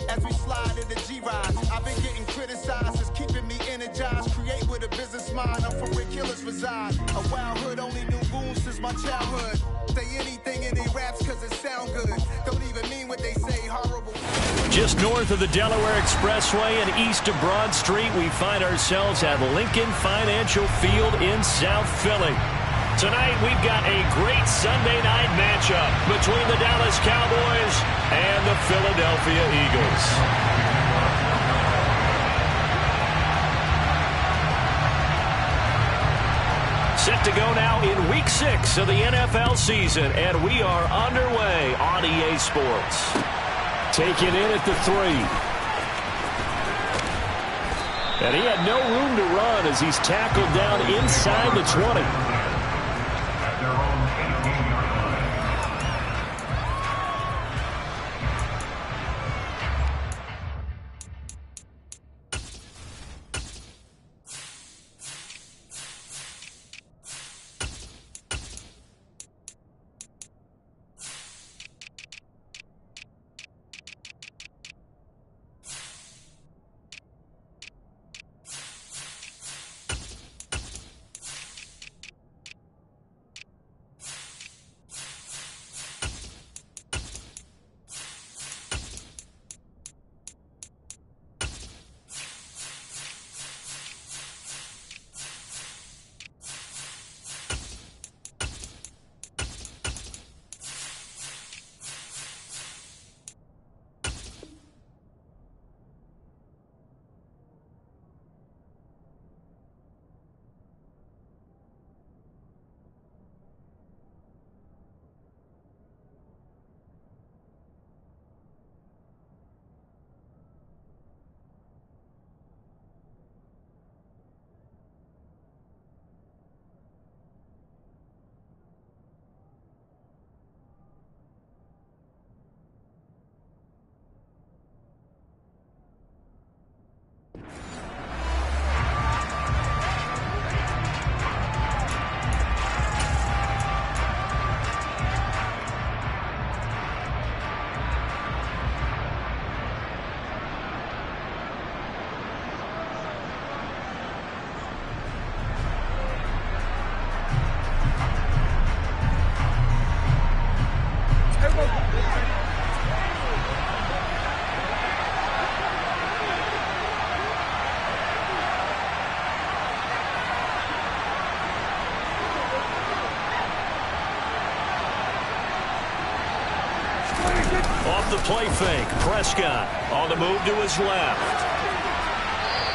as we slide into G-Ride. I've been getting criticized as keeping me energized. Create with a business mind, I'm from where killers reside. A wild hood, only knew goons since my childhood. Say anything in they raps cause it sound good. Don't even mean what they say, horrible. Just north of the Delaware Expressway and east of Broad Street, we find ourselves at Lincoln Financial Field in South Philly. Tonight, we've got a great Sunday night matchup between the Dallas Cowboys and the Philadelphia Eagles. Set to go now in Week 6 of the NFL season, and we are underway on EA Sports. Taken in at the 3. And he had no room to run as he's tackled down inside the 20. Off the play fake, Prescott on the move to his left.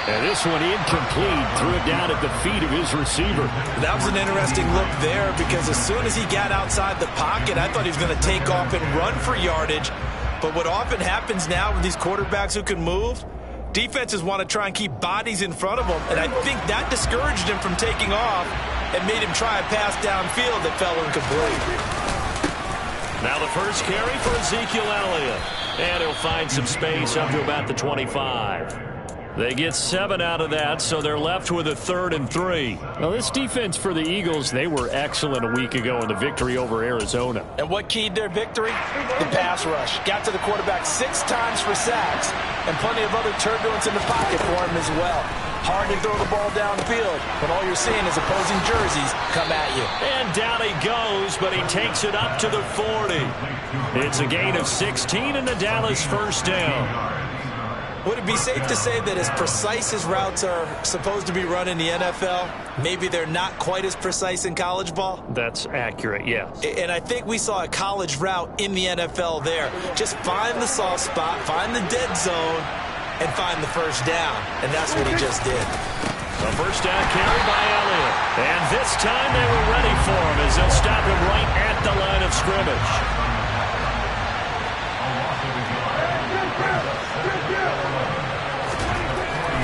And this one incomplete, threw it down at the feet of his receiver. That was an interesting look there because as soon as he got outside the pocket, I thought he was going to take off and run for yardage. But what often happens now with these quarterbacks who can move, defenses want to try and keep bodies in front of them. And I think that discouraged him from taking off and made him try a pass downfield that fell incomplete. Now the first carry for Ezekiel Elliott. And he'll find some space up to about the 25. They get 7 out of that, so they're left with a 3rd and 3. Now, this defense for the Eagles, they were excellent a week ago in the victory over Arizona. And what keyed their victory? The pass rush. Got to the quarterback 6 times for sacks, and plenty of other turbulence in the pocket for him as well. Hard to throw the ball downfield, but all you're seeing is opposing jerseys come at you. And down he goes, but he takes it up to the 40. It's a gain of 16 in the Dallas first down. Would it be safe to say that as precise as routes are supposed to be run in the NFL, maybe they're not quite as precise in college ball? That's accurate, yes. And I think we saw a college route in the NFL there. Just find the soft spot, find the dead zone, and find the first down. And that's what he just did. A first down carry by Elliott. And this time they were ready for him as they'll stop him right at the line of scrimmage.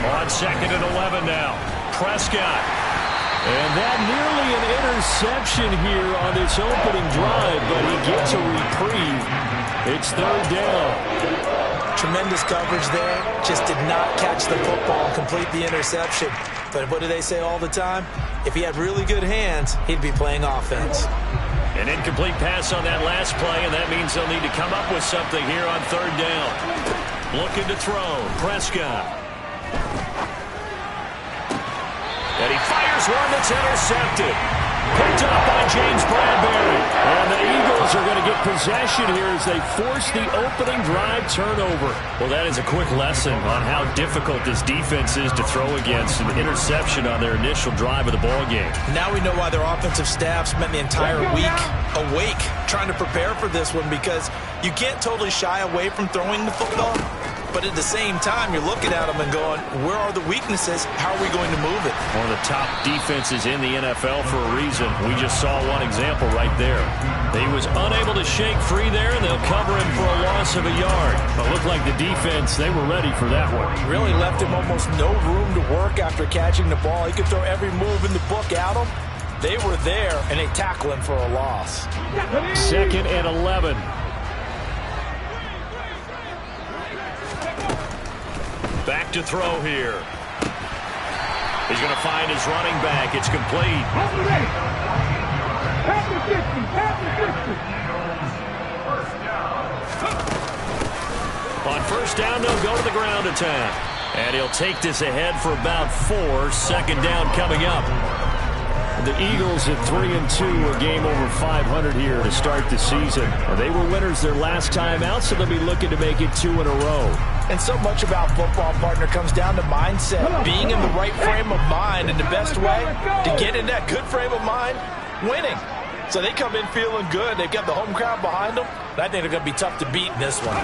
On 2nd and 11 now. Prescott. And that nearly an interception here on this opening drive, but he gets a reprieve. It's 3rd down. Tremendous coverage there. Just did not catch the football and complete the interception. But what do they say all the time? If he had really good hands, he'd be playing offense. An incomplete pass on that last play, and that means they'll need to come up with something here on 3rd down. Looking to throw. Prescott. And he fires one that's intercepted. Picked up by James Bradbury. And the Eagles are going to get possession here as they force the opening drive turnover. Well, that is a quick lesson on how difficult this defense is to throw against. An interception on their initial drive of the ball game. Now we know why their offensive staff spent the entire week awake trying to prepare for this one, because you can't totally shy away from throwing the football. But at the same time, you're looking at them and going, where are the weaknesses? How are we going to move it? One of the top defenses in the NFL for a reason. We just saw one example right there. He was unable to shake free there, and they'll cover him for a loss of a yard. But it looked like the defense, they were ready for that one. Really left him almost no room to work after catching the ball. He could throw every move in the book at him. They were there, and they tackle him for a loss. 2nd and 11. Back to throw here. He's going to find his running back. It's complete. On first down, they'll go to the ground attack. And he'll take this ahead for about 4. 2nd down coming up. The Eagles at 3-2, a game over 500 here to start the season. They were winners their last time out, so they'll be looking to make it 2 in a row. And so much about football, partner, comes down to mindset. Being in the right frame of mind, and the best way to get in that good frame of mind, winning. So they come in feeling good. They've got the home crowd behind them. I think they're going to be tough to beat in this one.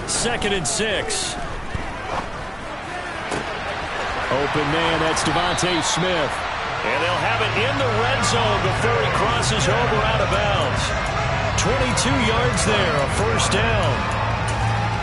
2nd and 6. Open man, that's Devontae Smith. And they'll have it in the red zone before he crosses over out of bounds. 22 yards there, a first down.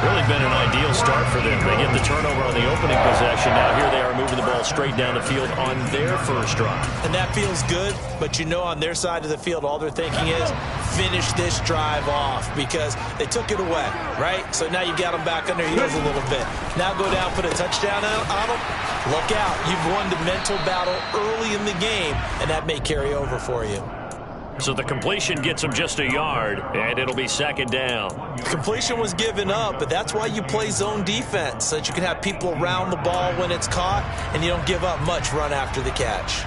Really been an ideal start for them. They get the turnover on the opening possession. Now here they are moving the ball straight down the field on their first drive. And that feels good, but you know on their side of the field all they're thinking is finish this drive off, because they took it away, right? So now you've got them back on their heels a little bit. Now go down, put a touchdown on them. Look out. You've won the mental battle early in the game, and that may carry over for you. So the completion gets him just a yard, and it'll be 2nd down. Completion was given up, but that's why you play zone defense, so that you can have people around the ball when it's caught, and you don't give up much run after the catch.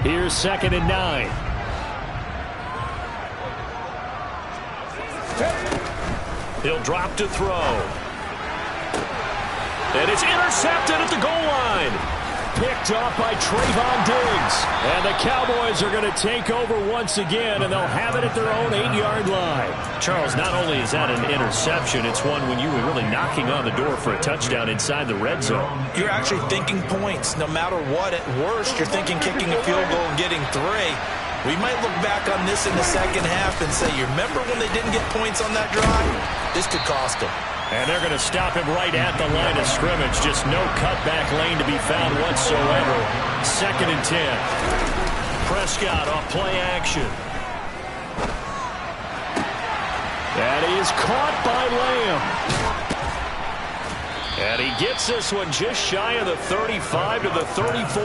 Here's 2nd and 9. He'll drop to throw. And it's intercepted at the goal line. Picked off by Trayvon Diggs. And the Cowboys are going to take over once again, and they'll have it at their own 8-yard line. Charles, not only is that an interception, it's one when you were really knocking on the door for a touchdown inside the red zone. You're actually thinking points. No matter what, at worst, you're thinking kicking a field goal and getting 3. We might look back on this in the second half and say, you remember when they didn't get points on that drive? This could cost them. And they're going to stop him right at the line of scrimmage. Just no cutback lane to be found whatsoever. 2nd and 10. Prescott off play action. That is caught by Lamb. And he gets this one just shy of the 35 to the 34.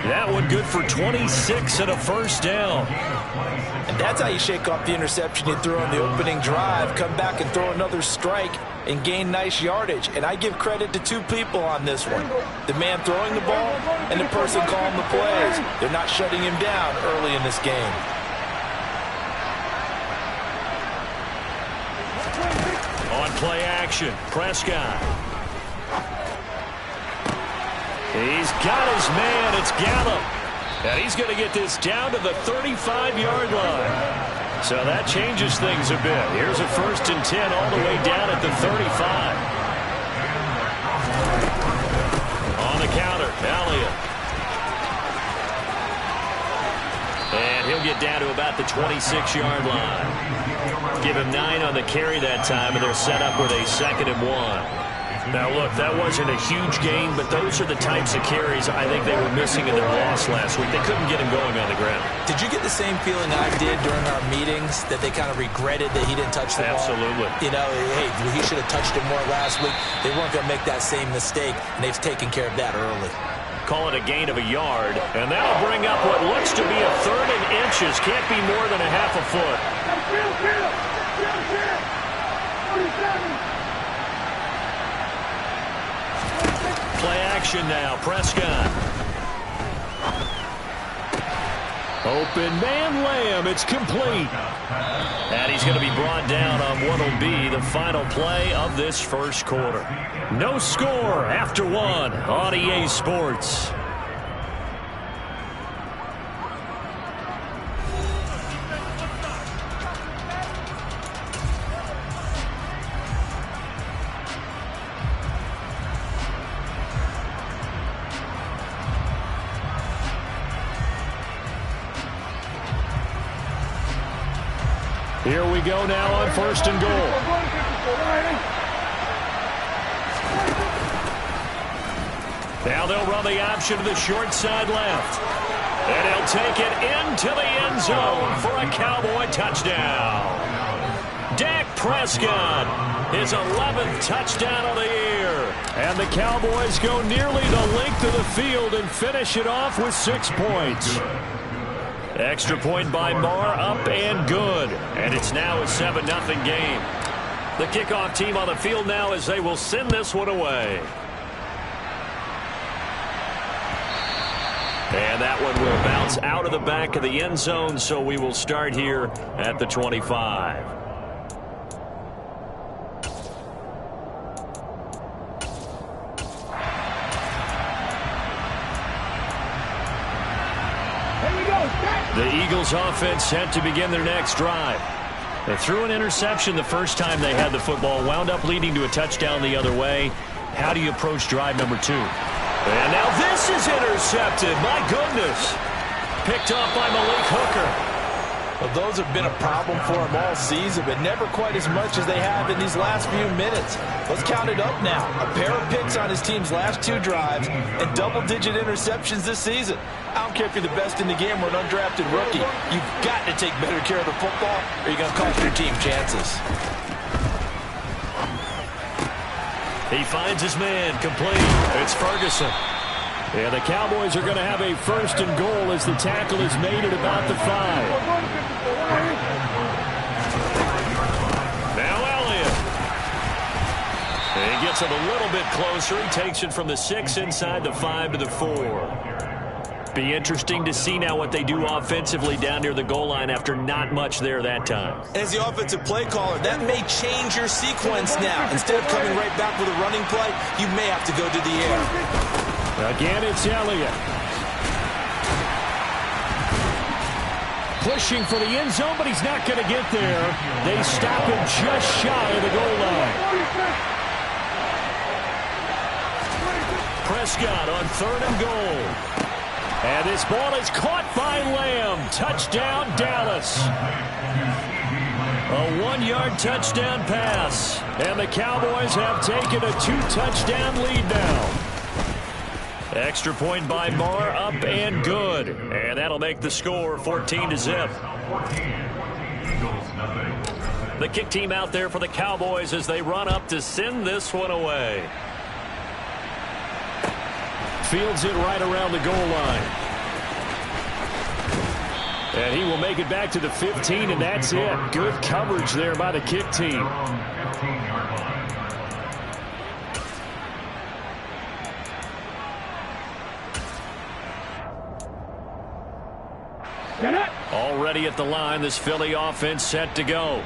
That one good for 26 and a first down. And that's how you shake off the interception you threw on the opening drive. Come back and throw another strike and gain nice yardage. And I give credit to 2 people on this one. The man throwing the ball and the person calling the plays. They're not shutting him down early in this game. On play action, Prescott. He's got his man. It's Gallup. And he's going to get this down to the 35-yard line. So that changes things a bit. Here's a 1st and 10 all the way down at the 35. On the counter, Elliott. And he'll get down to about the 26-yard line. Give him 9 on the carry that time, and they're set up with a 2nd and 1. Now, look, that wasn't a huge gain, but those are the types of carries I think they were missing in their loss last week. They couldn't get him going on the ground. Did you get the same feeling I did during our meetings, that they kind of regretted that he didn't touch the ball? Absolutely. You know, hey, he should have touched it more last week. They weren't going to make that same mistake, and they've taken care of that early. Call it a gain of a yard, and that'll bring up what looks to be a 3rd and inches. Can't be more than a half a foot. Play action now. Prescott. Open man, Lamb. It's complete. And he's going to be brought down on what will be the final play of this first quarter. No score after 1 on EA Sports. Here we go now on 1st and goal. Now they'll run the option to the short side left. And he'll take it into the end zone for a Cowboy touchdown. Dak Prescott, his 11th touchdown of the year. And the Cowboys go nearly the length of the field and finish it off with 6 points. Extra point by Marr, up and good. And it's now a 7-0 game. The kickoff team on the field now as they will send this one away. And that one will bounce out of the back of the end zone, so we will start here at the 25. The Eagles offense set to begin their next drive. They threw an interception the first time they had the football, wound up leading to a touchdown the other way. How do you approach drive number 2? And now this is intercepted. My goodness. Picked off by Malik Hooker. Well, those have been a problem for him all season, but never quite as much as they have in these last few minutes. Let's count it up now. A pair of picks on his team's last 2 drives and double-digit interceptions this season. I don't care if you're the best in the game or an undrafted rookie. You've got to take better care of the football or you're going to cost your team chances. He finds his man, complete. It's Ferguson. And the Cowboys are going to have a 1st and goal as the tackle is made at about the 5. Now Elliott. He gets it a little bit closer. He takes it from the 6 inside the 5 to the 4. Be interesting to see now what they do offensively down near the goal line after not much there that time. As the offensive play caller, that may change your sequence now. Instead of coming right back with a running play, you may have to go to the air. Again, it's Elliott. Pushing for the end zone, but he's not going to get there. They stop him just shy of the goal line. Prescott on 3rd and goal. And this ball is caught by Lamb. Touchdown, Dallas. A 1-yard touchdown pass. And the Cowboys have taken a 2-touchdown lead now. Extra point by Marr, up and good. And that'll make the score 14-0. The kick team out there for the Cowboys as they run up to send this one away. Fields it right around the goal line. And he will make it back to the 15, and that's it. Good coverage there by the kick team. Already at the line, this Philly offense set to go.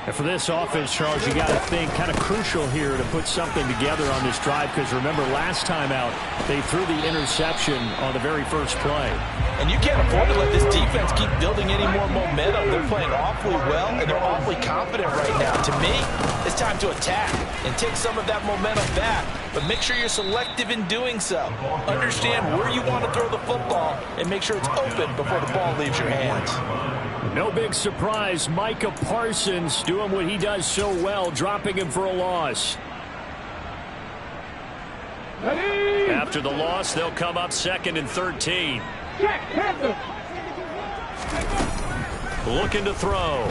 And for this offense, Charles, you got to think kind of crucial here to put something together on this drive, because remember last time out they threw the interception on the very first play. And you can't afford to let this defense keep building any more momentum. They're playing awfully well, and they're awfully confident right now. To me, it's time to attack and take some of that momentum back. But make sure you're selective in doing so. Understand where you want to throw the football and make sure it's open before the ball leaves your hands. No big surprise. Micah Parsons doing what he does so well, dropping him for a loss. After the loss, they'll come up 2nd and 13. Looking to throw.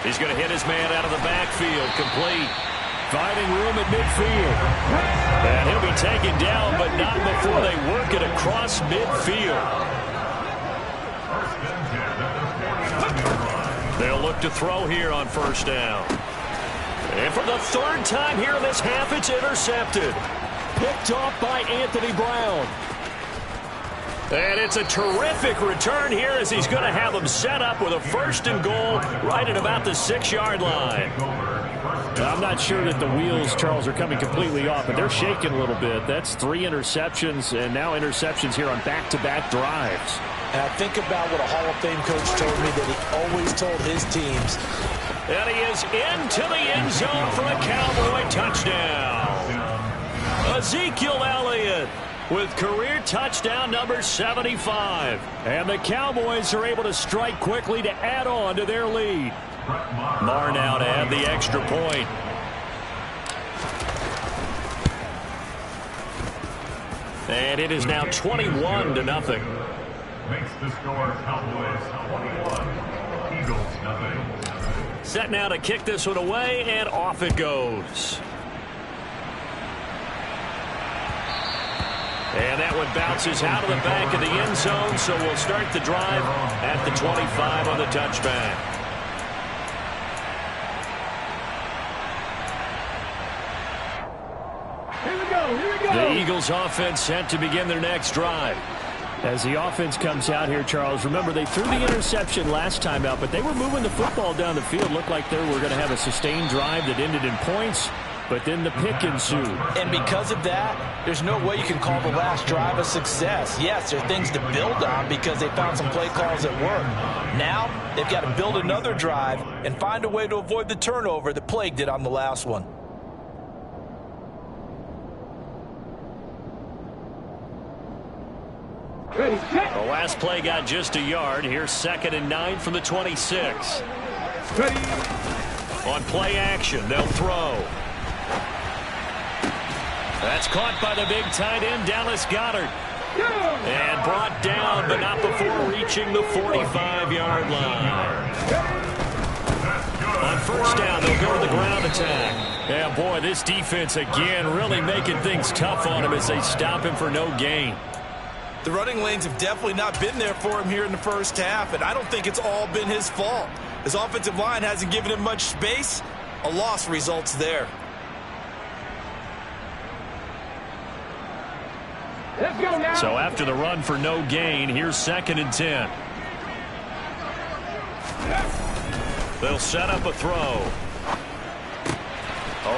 He's going to hit his man out of the backfield. Complete. Finding room at midfield. And he'll be taken down, but not before they work it across midfield. They'll look to throw here on 1st down. And for the 3rd time here in this half, it's intercepted. Picked off by Anthony Brown. And it's a terrific return here as he's going to have them set up with a 1st and goal right at about the 6-yard line. I'm not sure that the wheels, Charles, are coming completely off, but they're shaking a little bit. That's 3 interceptions and now interceptions here on back-to-back drives. And I think about what a Hall of Fame coach told me that he always told his teams. And he is into the end zone for a Cowboy touchdown. Ezekiel Elliott with career touchdown number 75. And the Cowboys are able to strike quickly to add on to their lead. Marr now to add the extra point. And it is now 21-0. Makes the score Cowboys 21, Eagles nothing. Set now to kick this one away, and off it goes. And that one bounces out of the back of the end zone, so we'll start the drive at the 25 on the touchback. Here we go. The Eagles offense set to begin their next drive. As the offense comes out here, Charles, remember they threw the interception last time out, but they were moving the football down the field. Looked like they were going to have a sustained drive that ended in points, but then the pick ensued. And because of that, there's no way you can call the last drive a success. Yes, there are things to build on because they found some play calls that work. Now, they've got to build another drive and find a way to avoid the turnover that plagued it on the last one. The last play got just a yard. Here's 2nd and 9 from the 26. On play action, they'll throw. That's caught by the big tight end, Dallas Goedert. And brought down, but not before reaching the 45-yard line. On 1st down, they'll go to the ground attack. Yeah, boy, this defense again really making things tough on him as they stop him for no gain. The running lanes have definitely not been there for him here in the 1st half, and I don't think it's all been his fault. His offensive line hasn't given him much space. A loss results there. Let's go now. So after the run for no gain, here's 2nd and 10. They'll set up a throw.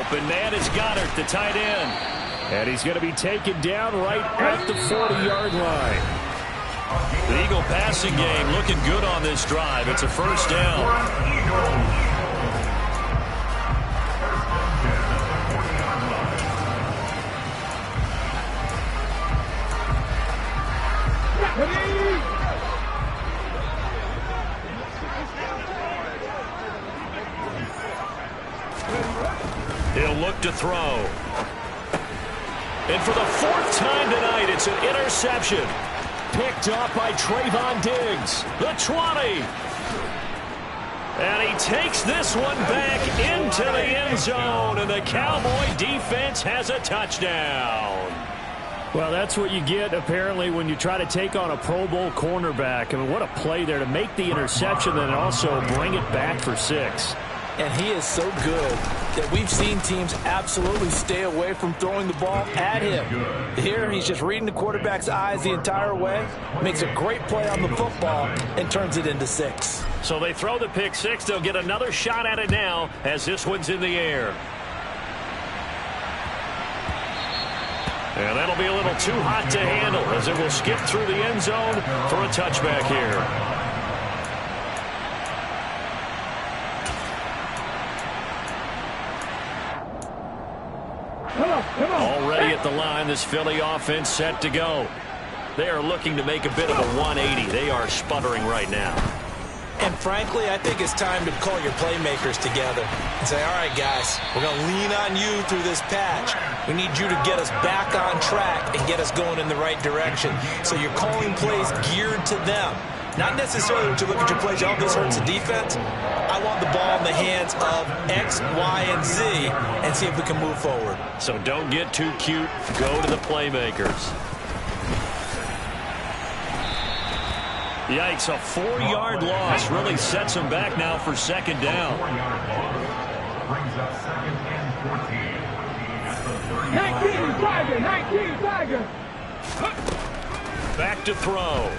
Open man is Goedert, the tight end. And he's going to be taken down right at the 40-yard line. The Eagle passing game looking good on this drive. It's a 1st down. He'll look to throw. And for the 4th time tonight, it's an interception. Picked off by Trayvon Diggs. The 20. And he takes this one back into the end zone. And the Cowboy defense has a touchdown. Well, that's what you get, apparently, when you try to take on a Pro Bowl cornerback. I mean, what a play there to make the interception and also bring it back for 6. And he is so good that we've seen teams absolutely stay away from throwing the ball at him. Here, he's just reading the quarterback's eyes the entire way, makes a great play on the football, and turns it into 6. So they throw the pick 6. They'll get another shot at it now as this one's in the air. And that'll be a little too hot to handle as it will skip through the end zone for a touchback here. Already at the line, this Philly offense set to go. They are looking to make a bit of a 180. They are sputtering right now. And frankly, I think it's time to call your playmakers together and say, all right, guys, we're going to lean on you through this patch. We need you to get us back on track and get us going in the right direction. So you're calling plays geared to them. Not necessarily when you look at your plays, oh, this hurts the defense. I want the ball in the hands of X, Y, and Z and see if we can move forward. So don't get too cute. Go to the playmakers. Yikes, a 4-yard loss really sets them back now for second down. 4-yard loss brings up second and 14. At the 19 Tiger, 19 Tiger. Back to throw.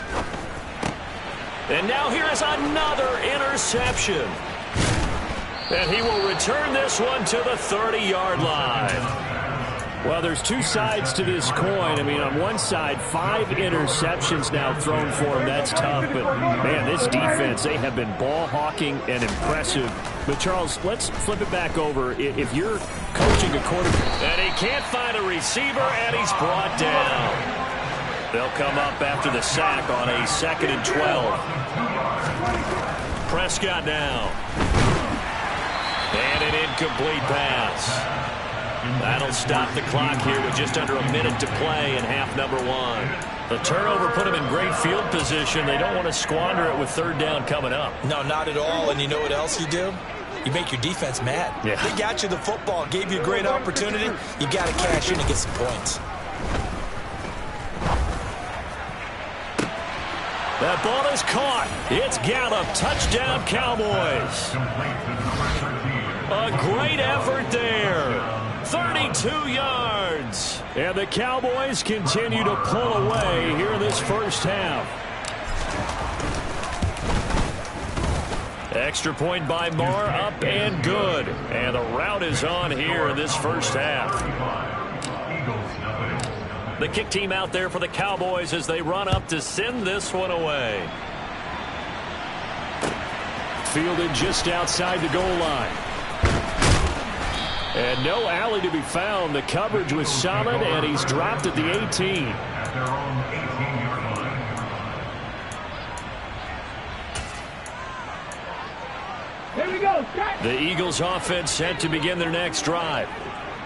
And now here is another interception. And he will return this one to the 30-yard line. Well, there's two sides to this coin. I mean, on one side, 5 interceptions now thrown for him. That's tough. But, man, this defense, they have been ball hawking and impressive. But, Charles, let's flip it back over. If you're coaching a quarterback. And he can't find a receiver, and he's brought down. They'll come up after the sack on a 2nd and 12. Prescott now. And an incomplete pass. That'll stop the clock here with just under a minute to play in half number 1. The turnover put them in great field position. They don't want to squander it with 3rd down coming up. No, not at all. And you know what else you do? You make your defense mad. Yeah. They got you the football, gave you a great opportunity. You got to cash in and get some points. That ball is caught. It's Gallup. Touchdown, Cowboys. A great effort there. 32 yards. And the Cowboys continue to pull away here in this first half. Extra point by Marr, up and good. And the route is on here in this first half. The kick team out there for the Cowboys as they run up to send this one away. Fielded just outside the goal line. And no alley to be found. The coverage was solid, and he's dropped at the 18. At their own 18-yard line. Here we go, Scott. The Eagles offense set to begin their next drive.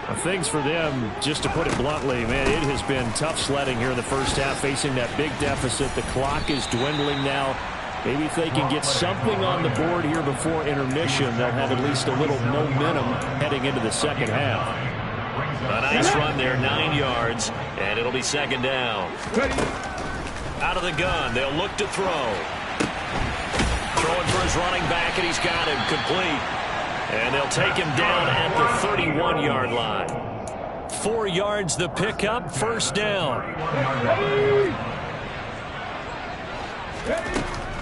Well, things for them, just to put it bluntly, man, it has been tough sledding here in the first half, facing that big deficit. The clock is dwindling now. Maybe if they can get something on the board here before intermission, they'll have at least a little momentum heading into the second half. A nice run there, 9 yards, and it'll be 2nd down. Out of the gun, they'll look to throw. Throwing for his running back, and he's got him complete. And they'll take him down at the 31-yard line. 4 yards the pickup, 1st down.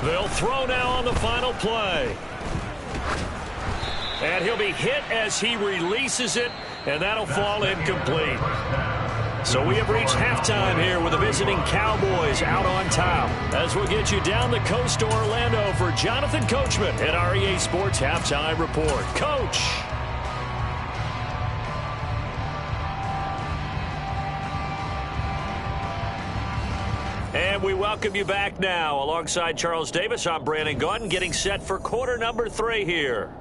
They'll throw now on the final play. And he'll be hit as he releases it, and that'll fall incomplete. So we have reached halftime here with the visiting Cowboys out on top. As we'll get you down the coast to Orlando for Jonathan Coachman at REA Sports Halftime Report. Coach. And we welcome you back now. Alongside Charles Davis, I'm Brandon Gaudin, getting set for quarter number 3 here.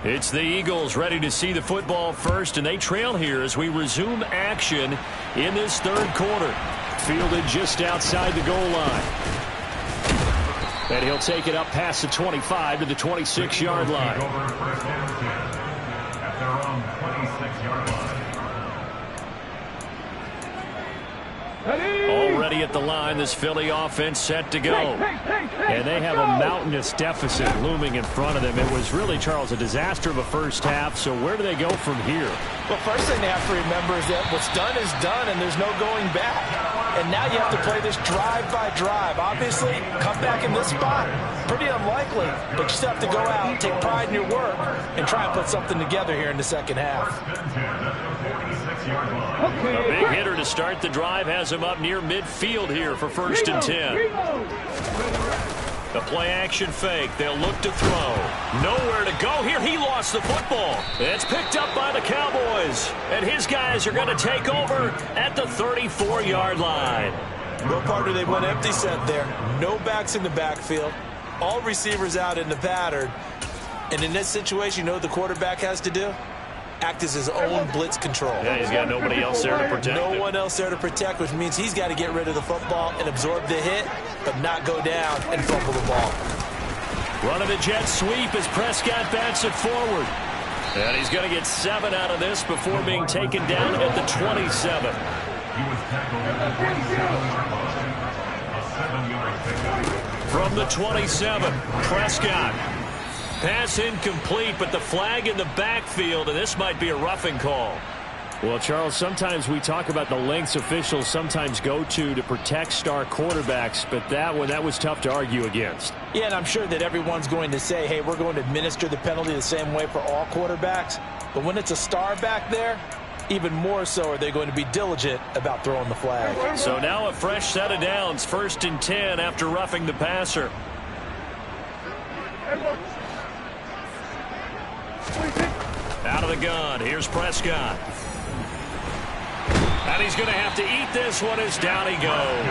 It's the Eagles ready to see the football first, and they trail here as we resume action in this 3rd quarter. Fielded just outside the goal line. And he'll take it up past the 25 to the 26-yard line. Over first down 10 at their own 26-yard line. Already at the line, this Philly offense set to go. And they have a mountainous deficit looming in front of them. It was really, Charles, a disaster of a first half. So where do they go from here? Well, first thing they have to remember is that what's done is done, and there's no going back. And now you have to play this drive by drive. Obviously, come back in this spot, pretty unlikely. But you still have to go out, take pride in your work, and try and put something together here in the second half. A big hitter to start the drive has him up near midfield here for 1st and 10. The play action fake. They'll look to throw. Nowhere to go here. He lost the football. It's picked up by the Cowboys. And his guys are going to take over at the 34-yard line. No partner, they went empty set there. No backs in the backfield. all receivers out in the pattern. And in this situation, you know what the quarterback has to do? Act as his own blitz control. Yeah, he's got nobody else there to protect No him. one else there to protect, which means he's got to get rid of the football and absorb the hit, but not go down and fumble the ball. Running the jet sweep as Prescott bats it forward. And he's going to get 7 out of this before being taken down at the 27. He was tackled at the 27-yard line. A 7-yard pickup. From the 27, Prescott. Pass incomplete, but the flag in the backfield, and this might be a roughing call. Well, Charles, sometimes we talk about the lengths officials sometimes go to protect star quarterbacks, but that was tough to argue against. Yeah, and I'm sure that everyone's going to say, hey, we're going to administer the penalty the same way for all quarterbacks. But when it's a star back there, even more so are they going to be diligent about throwing the flag. So now a fresh set of downs, 1st and 10 after roughing the passer. Out of the gun, here's Prescott. And he's going to have to eat this one as down he goes.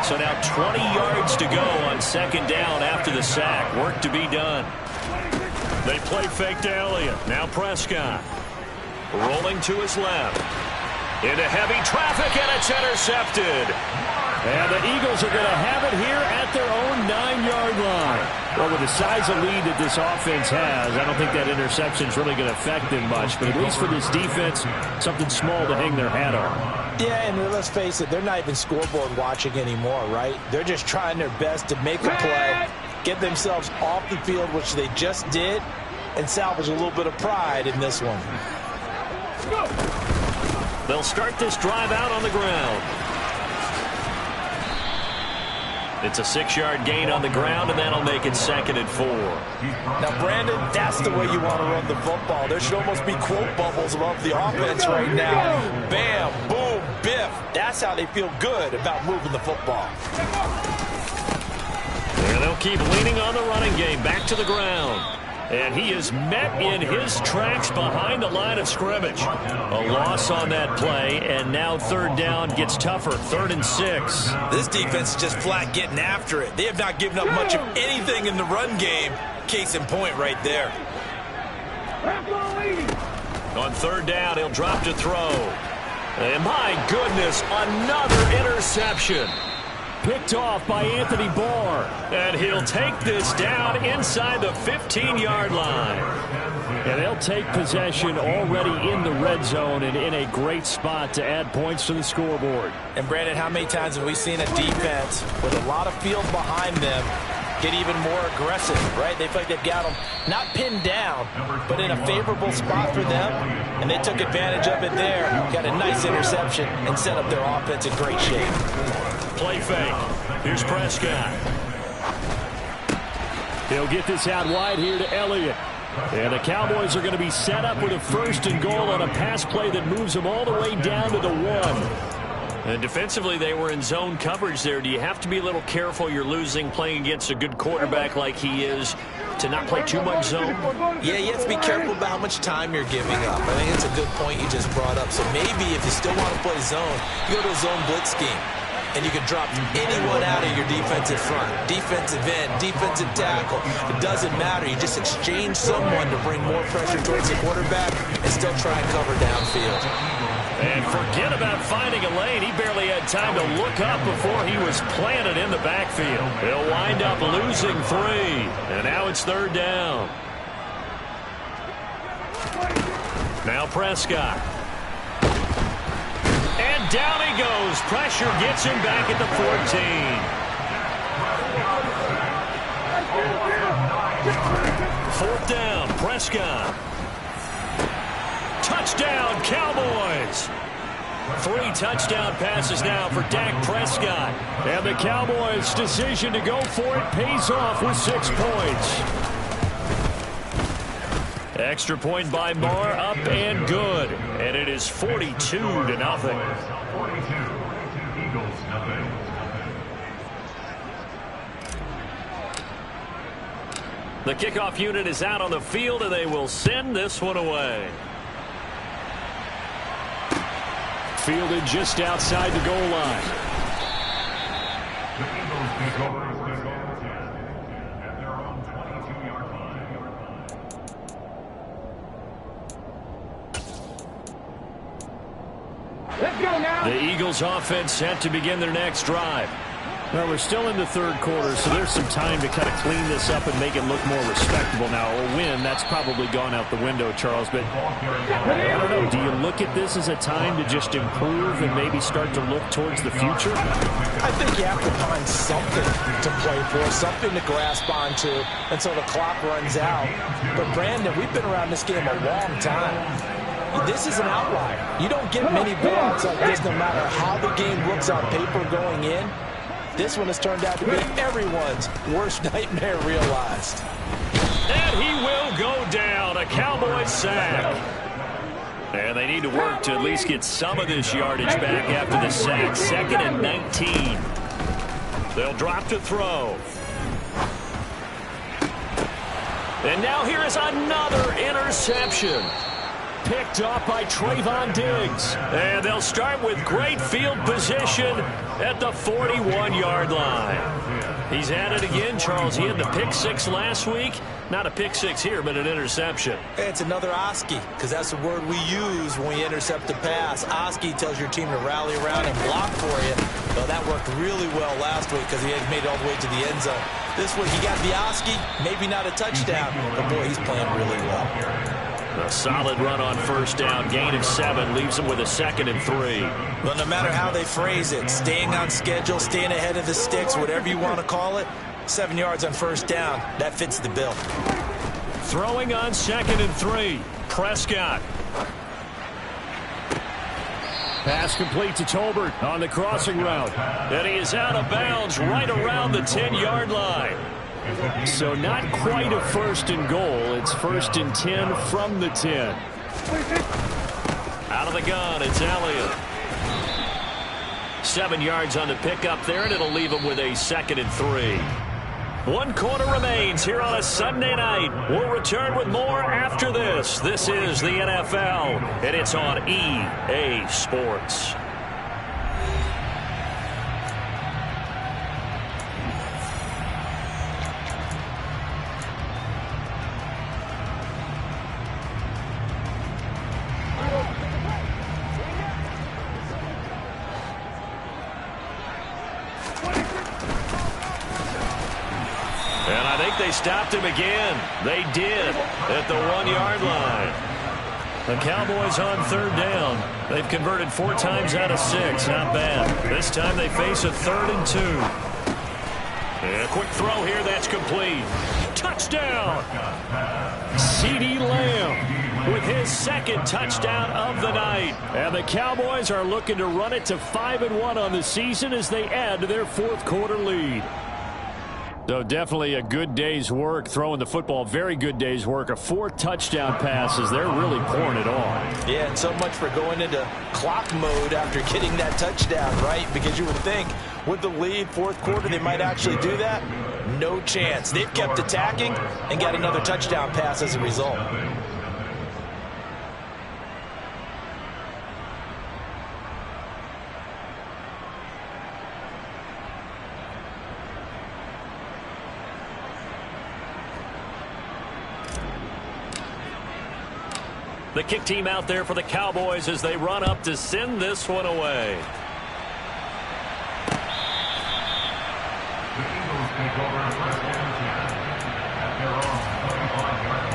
So now 20 yards to go on 2nd down after the sack. Work to be done. They play fake to Elliott. Now Prescott. Rolling to his left. Into heavy traffic, and it's intercepted. And the Eagles are going to have it here at their own 9-yard line. Well, with the size of lead that this offense has, I don't think that interception is really going to affect them much. But at least for this defense, something small to hang their hat on. Yeah, and let's face it, they're not even scoreboard watching anymore, right? They're just trying their best to make a play, get themselves off the field, which they just did, and salvage a little bit of pride in this one. They'll start this drive out on the ground. It's a 6-yard gain on the ground, and that'll make it 2nd and 4. Now, Brandon, that's the way you want to run the football. There should almost be quote bubbles above the offense right now. Bam, boom, biff. That's how they feel good about moving the football. And they'll keep leaning on the running game. Back to the ground. And he is met in his tracks behind the line of scrimmage. A loss on that play, and now 3rd down gets tougher. 3rd and 6. This defense is just flat getting after it. They have not given up much of anything in the run game. Case in point right there. On 3rd down, he'll drop to throw. And my goodness, another interception. Picked off by Anthony Barr. And he'll take this down inside the 15-yard line. And they'll take possession already in the red zone and in a great spot to add points to the scoreboard. And, Brandon, how many times have we seen a defense with a lot of field behind them get even more aggressive, right? They feel like they've got them not pinned down, but in a favorable spot for them, and they took advantage of it there, got a nice interception, and set up their offense in great shape. Play fake. Here's Prescott. He'll get this out wide here to Elliott. And the Cowboys are going to be set up with a 1st and goal on a pass play that moves them all the way down to the 1. And defensively, they were in zone coverage there. Do you have to be a little careful you're losing playing against a good quarterback like he is to not play too much zone? Yeah, you have to be careful about how much time you're giving up. I think it's a good point you just brought up. So maybe if you still want to play zone, you go to a zone blitz scheme. And you can drop anyone out of your defensive front. Defensive end, defensive tackle. It doesn't matter. You just exchange someone to bring more pressure towards the quarterback and still try and cover downfield. And forget about finding a lane. He barely had time to look up before he was planted in the backfield. He'll wind up losing 3. And now it's 3rd down. Now Prescott. And down he goes. Pressure gets him back at the 14. 4th down, Prescott. Touchdown, Cowboys. 3 touchdown passes now for Dak Prescott. And the Cowboys' decision to go for it pays off with 6 points. Extra point by Marr, up and good. And it is 42-0. 42, Eagles nothing. The kickoff unit is out on the field, and they will send this one away. Fielded just outside the goal line. The Eagles take over. go now. The Eagles offense set to begin their next drive. Well, we're still in the third quarter, so there's some time to kind of clean this up and make it look more respectable. Now, a win, that's probably gone out the window, Charles. But I don't know. Do you look at this as a time to just improve and maybe start to look towards the future? I think you have to find something to play for, something to grasp onto until the clock runs out. But, Brandon, we've been around this game a long time. This is an outlier. You don't get many blowouts like this no matter how the game looks on paper going in. This one has turned out to be everyone's worst nightmare realized. And he will go down. A Cowboys sack. And they need to work to at least get some of this yardage back after the sack. 2nd and 19. They'll drop to throw. And now here is another interception. Picked off by Trayvon Diggs. And they'll start with great field position at the 41-yard line. He's at it again, Charles. He had the pick six last week. Not a pick six here, but an interception. It's another Oski, because that's the word we use when we intercept a pass. Oski tells your team to rally around and block for you. Well, that worked really well last week because he had made it all the way to the end zone. This week he got the Oski, maybe not a touchdown, but boy, he's playing really well. A solid run on first down. Gain of 7 leaves him with a 2nd and 3. Well, no matter how they phrase it, staying on schedule, staying ahead of the sticks, whatever you want to call it, 7 yards on first down, that fits the bill. Throwing on 2nd and 3. Prescott. Pass complete to Tolbert on the crossing route. And he is out of bounds right around the 10-yard line. So not quite a 1st and goal. It's 1st and 10 from the 10. Out of the gun, it's Elliott. 7 yards on the pickup there, and it'll leave him with a 2nd and 3. 1 quarter remains here on a Sunday night. We'll return with more after this. This is the NFL, and it's on EA Sports. They stopped him again. They did at the 1-yard line. The Cowboys on 3rd down. They've converted 4 times out of 6. Not bad. This time they face a 3rd and 2. And a quick throw here. That's complete. Touchdown. CeeDee Lamb with his 2nd touchdown of the night. And the Cowboys are looking to run it to 5-1 on the season as they add to their 4th quarter lead. So definitely a good day's work throwing the football. Very good day's work. A 4th touchdown passes. They're really pouring it on. Yeah, and so much for going into clock mode after getting that touchdown, right? Because you would think with the lead, 4th quarter, they might actually do that. No chance. They've kept attacking and got another touchdown pass as a result. The kick team out there for the Cowboys as they run up to send this one away. The Eagles take over 1st and 10 at their own 35-yard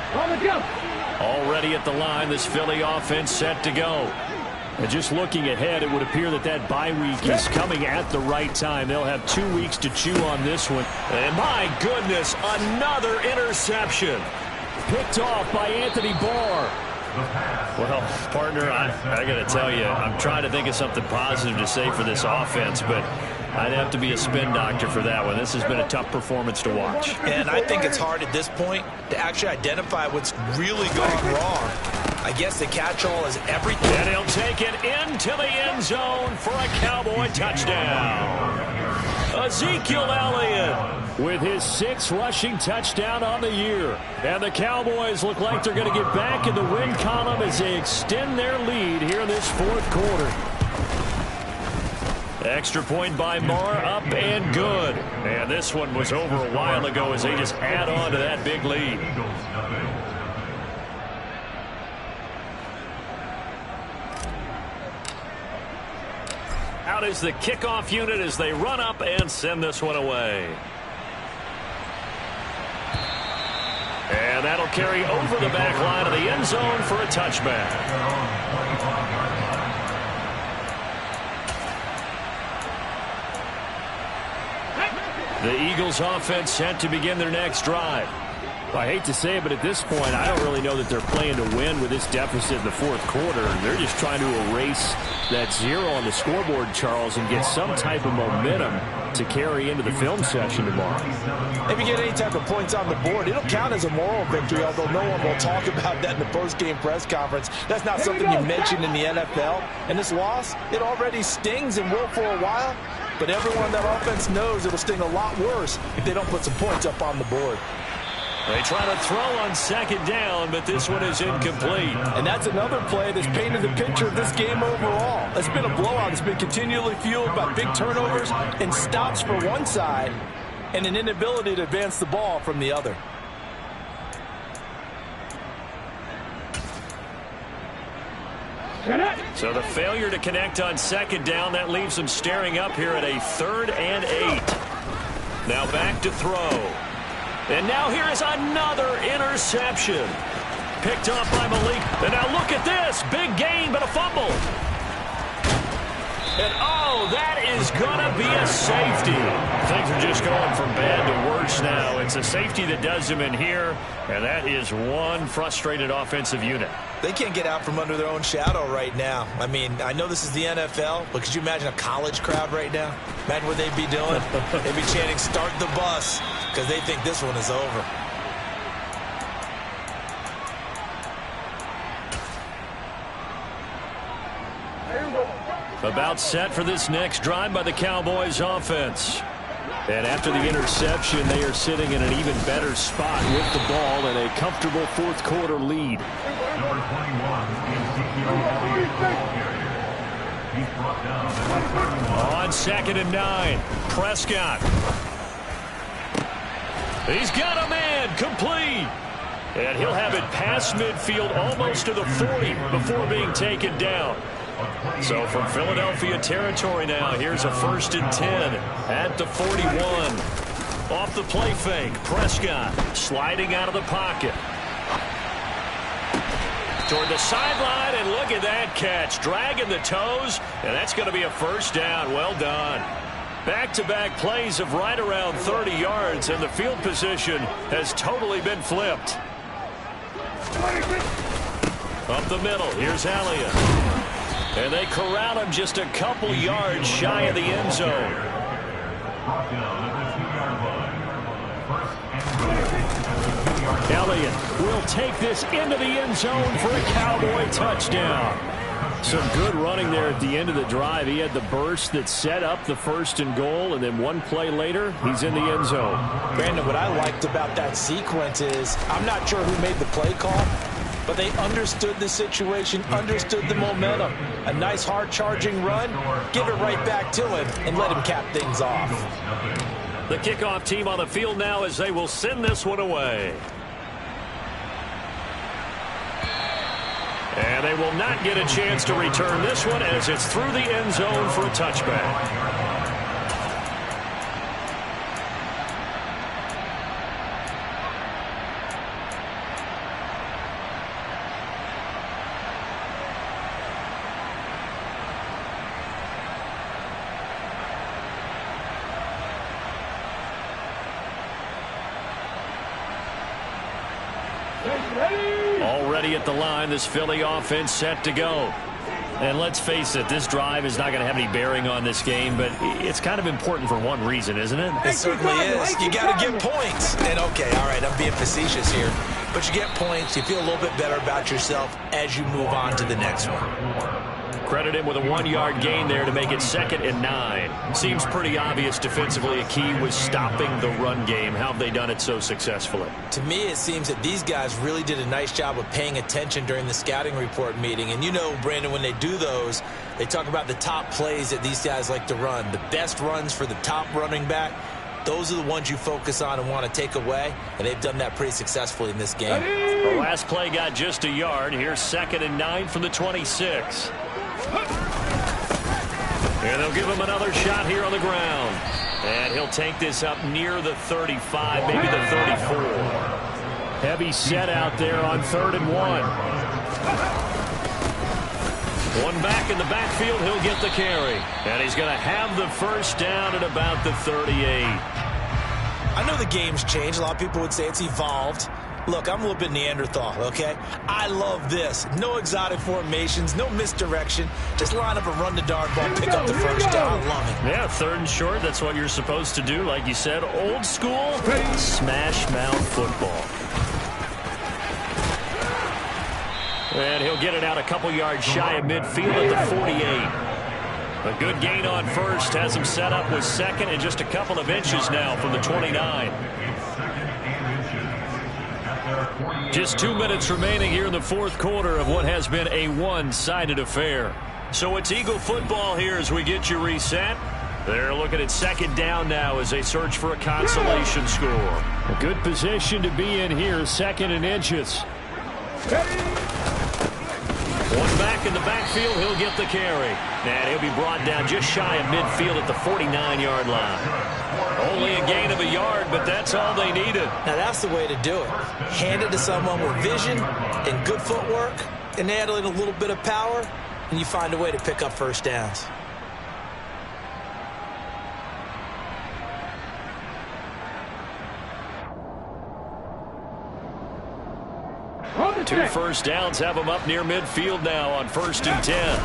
line. On the jump. Already at the line, this Philly offense set to go. And just looking ahead, it would appear that bye week is coming at the right time. They'll have 2 weeks to chew on this one. And my goodness, another interception. Picked off by Anthony Barr. Well, partner, I got to tell you, I'm trying to think of something positive to say for this offense, but I'd have to be a spin doctor for that one. This has been a tough performance to watch. And I think it's hard at this point to actually identify what's really gone wrong. I guess the catch-all is everything. And he'll take it into the end zone for a Cowboy touchdown. Ezekiel Elliott with his 6th rushing touchdown on the year. And the Cowboys look like they're going to get back in the win column as they extend their lead here in this 4th quarter. Extra point by Marr, up and good. And this one was over a while ago as they just add on to that big lead. out is the kickoff unit as they run up and send this one away. And that'll carry over the back line of the end zone for a touchback. The Eagles offense set to begin their next drive. I hate to say it, but at this point, I don't really know that they're playing to win with this deficit in the fourth quarter. They're just trying to erase that 0 on the scoreboard, Charles, and get some type of momentum to carry into the film session tomorrow. If you get any type of points on the board, it'll count as a moral victory, although no one will talk about that in the post-game press conference. That's not something you mentioned in the NFL. And this loss, it already stings and will for a while, but everyone on that offense knows it'll sting a lot worse if they don't put some points up on the board. They try to throw on second down, but this one is incomplete. And that's another play that's painted the picture of this game overall. It's been a blowout. It's been continually fueled by big turnovers and stops for one side and an inability to advance the ball from the other. So the failure to connect on second down, that leaves them staring up here at a 3rd and 8. Now back to throw. And now here is another interception. Picked off by Malik. And now look at this. Big gain, but a fumble. And, oh, that is going to be a safety. Things are just going from bad to worse now. It's a safety that does them in here, and that is one frustrated offensive unit. They can't get out from under their own shadow right now. I mean, I know this is the NFL, but could you imagine a college crowd right now? Imagine what they'd be doing. They'd be chanting, "Start the bus," because they think this one is over. About set for this next drive by the Cowboys offense. And after the interception, they are sitting in an even better spot with the ball and a comfortable fourth quarter lead. Number 21, Ezekiel Elliott. He's brought down at 31. On 2nd and 9, Prescott. He's got a man, complete. And he'll have it past midfield almost to the 40 before being taken down. So from Philadelphia territory now, here's a 1st and 10 at the 41. Off the play fake, Prescott sliding out of the pocket. Toward the sideline, and look at that catch. Dragging the toes, and that's going to be a 1st down. Well done. Back-to-back plays of right around 30 yards, and the field position has totally been flipped. Up the middle, here's Elliott. And they corral him just a couple yards shy of the end zone. Elliott will take this into the end zone for a Cowboy touchdown. Some good running there at the end of the drive. He had the burst that set up the 1st and goal, and then one play later, he's in the end zone. Brandon, what I liked about that sequence is I'm not sure who made the play call, but they understood the situation, understood the momentum. A nice hard-charging run, give it right back to him, and let him cap things off. The kickoff team on the field now as they will send this one away. And they will not get a chance to return this one as it's through the end zone for a touchback. Already at the line, this Philly offense set to go. And let's face it, this drive is not going to have any bearing on this game, but it's kind of important for one reason, isn't it? It certainly is. You got to get points. And okay, all right, I'm being facetious here, but you get points, you feel a little bit better about yourself as you move on to the next one. Credit him with a 1-yard gain there to make it 2nd and 9. Seems pretty obvious defensively a key was stopping the run game. How have they done it so successfully? To me, it seems that these guys really did a nice job of paying attention during the scouting report meeting. And you know, Brandon, when they do those, they talk about the top plays that these guys like to run. The best runs for the top running back, those are the ones you focus on and want to take away. And they've done that pretty successfully in this game. The last play got just a yard. Here's 2nd and 9 from the 26. And they'll give him another shot here on the ground. And he'll take this up near the 35, maybe the 34. Heavy set out there on 3rd and 1. One back in the backfield, he'll get the carry. And he's going to have the first down at about the 38. I know the game's changed. A lot of people would say it's evolved. Look, I'm a little bit Neanderthal, okay? I love this. No exotic formations, no misdirection. Just line up and run the darn ball, pick up the first down. I love it. Yeah, 3rd and short, that's what you're supposed to do. Like you said, old school, smash mouth football. And he'll get it out a couple yards shy of midfield at the 48. A good gain on first has him set up with 2nd and just a couple of inches now from the 29. Just 2 minutes remaining here in the 4th quarter of what has been a one-sided affair. So it's Eagle football here as we get you reset. They're looking at 2nd down now as they search for a consolation score. A good position to be in here, 2nd and inches. One back in the backfield, he'll get the carry. And he'll be brought down just shy of midfield at the 49-yard line. Only a gain of a yard, but that's all they needed. Now that's the way to do it. Hand it to someone with vision and good footwork, and add in a little bit of power, and you find a way to pick up first downs. Two first downs have him up near midfield now on 1st and 10.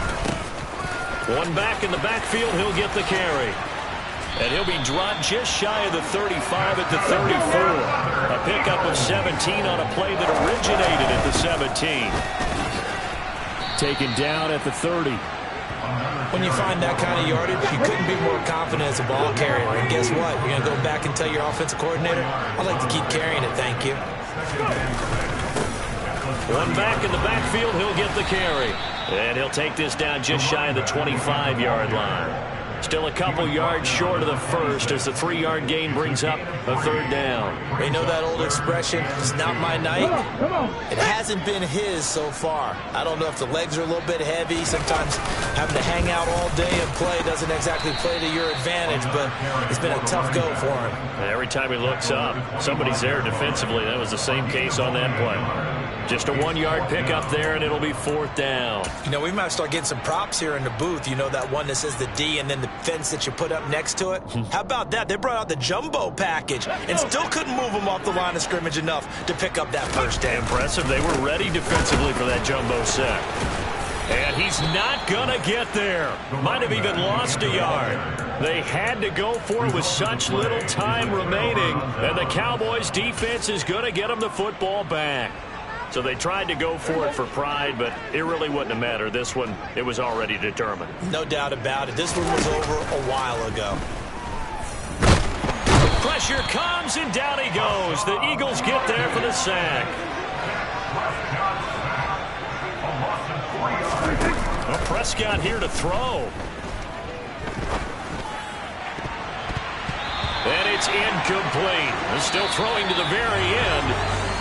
One back in the backfield, he'll get the carry. And he'll be dropped just shy of the 35 at the 34. A pickup of 17 on a play that originated at the 17. Taken down at the 30. When you find that kind of yardage, you couldn't be more confident as a ball carrier. And guess what? You're going to go back and tell your offensive coordinator, I'd like to keep carrying it, thank you. One back in the backfield, he'll get the carry. And he'll take this down just shy of the 25-yard line. Still a couple yards short of the first as the 3-yard gain brings up a 3rd down. You know that old expression, it's not my night? It hasn't been his so far. I don't know if the legs are a little bit heavy. Sometimes having to hang out all day and play doesn't exactly play to your advantage, but it's been a tough go for him. And every time he looks up, somebody's there defensively. That was the same case on that play. Just a 1-yard pickup there, and it'll be 4th down. You know, we might start getting some props here in the booth. You know that one that says the D and then the fence that you put up next to it? How about that? They brought out the jumbo package and still couldn't move them off the line of scrimmage enough to pick up that first down. Impressive. They were ready defensively for that jumbo set. And he's not going to get there. Might have even lost a yard. They had to go for it with such little time remaining, and the Cowboys' defense is going to get them the football back. So they tried to go for it for pride, but it really wouldn't have mattered. This one, it was already determined. No doubt about it. This one was over a while ago. Pressure comes, and down he goes. The Eagles get there for the sack. Well, Prescott here to throw. And it's incomplete. They're still throwing to the very end.